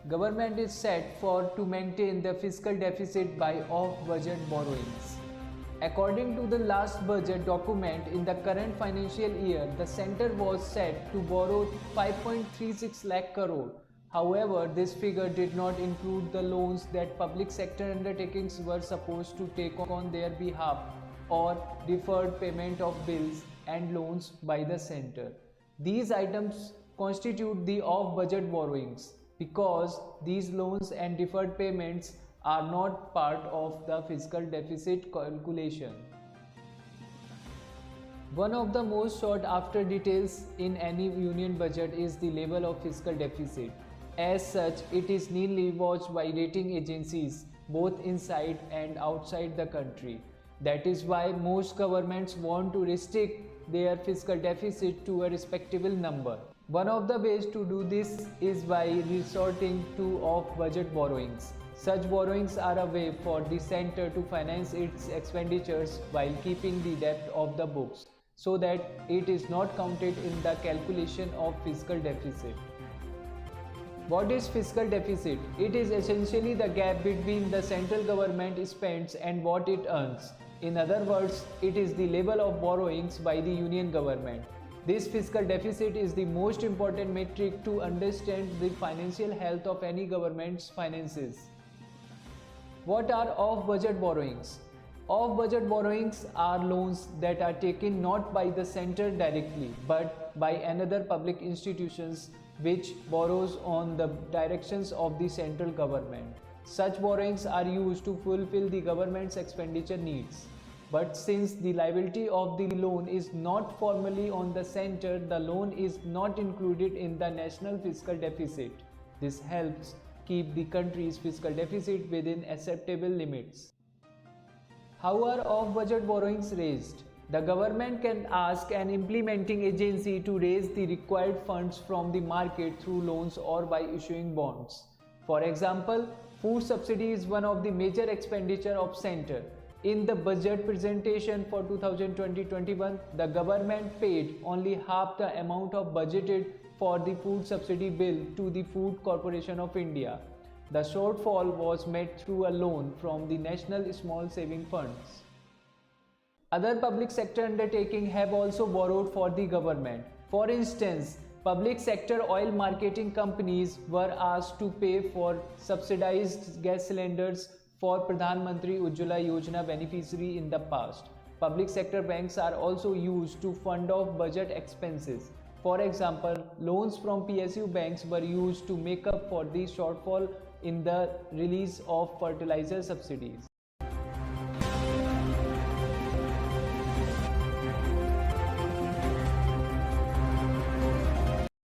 government is set for to maintain the fiscal deficit by off-budget borrowings. According to the last budget document, in the current financial year, the centre was set to borrow 5.36 lakh crore. However, this figure did not include the loans that public sector undertakings were supposed to take on their behalf or deferred payment of bills and loans by the centre. These items constitute the off-budget borrowings because these loans and deferred payments are not part of the fiscal deficit calculation. One of the most sought after details in any union budget is the level of fiscal deficit. As such, it is keenly watched by rating agencies both inside and outside the country. That is why most governments want to restrict their fiscal deficit to a respectable number. One of the ways to do this is by resorting to off-budget borrowings. Such borrowings are a way for the centre to finance its expenditures while keeping the debt off the books, so that it is not counted in the calculation of fiscal deficit. What is fiscal deficit? It is essentially the gap between the central government spends and what it earns. In other words, it is the level of borrowings by the union government. This fiscal deficit is the most important metric to understand the financial health of any government's finances. What are off-budget borrowings? Off-budget borrowings are loans that are taken not by the centre directly but by another public institutions which borrows on the directions of the central government. Such borrowings are used to fulfill the government's expenditure needs. But since the liability of the loan is not formally on the centre, the loan is not included in the national fiscal deficit. This helps keep the country's fiscal deficit within acceptable limits. How are off-budget borrowings raised? The government can ask an implementing agency to raise the required funds from the market through loans or by issuing bonds. For example, food subsidy is one of the major expenditure of centre. In the budget presentation for 2020-21, the government paid only half the amount of budgeted for the food subsidy bill to the Food Corporation of India. The shortfall was met through a loan from the National Small Saving Funds. Other public sector undertakings have also borrowed for the government. For instance, public sector oil marketing companies were asked to pay for subsidized gas cylinders for Pradhan Mantri Ujjwala Yojana beneficiary in the past. Public sector banks are also used to fund off budget expenses. For example, loans from PSU banks were used to make up for the shortfall in the release of fertilizer subsidies.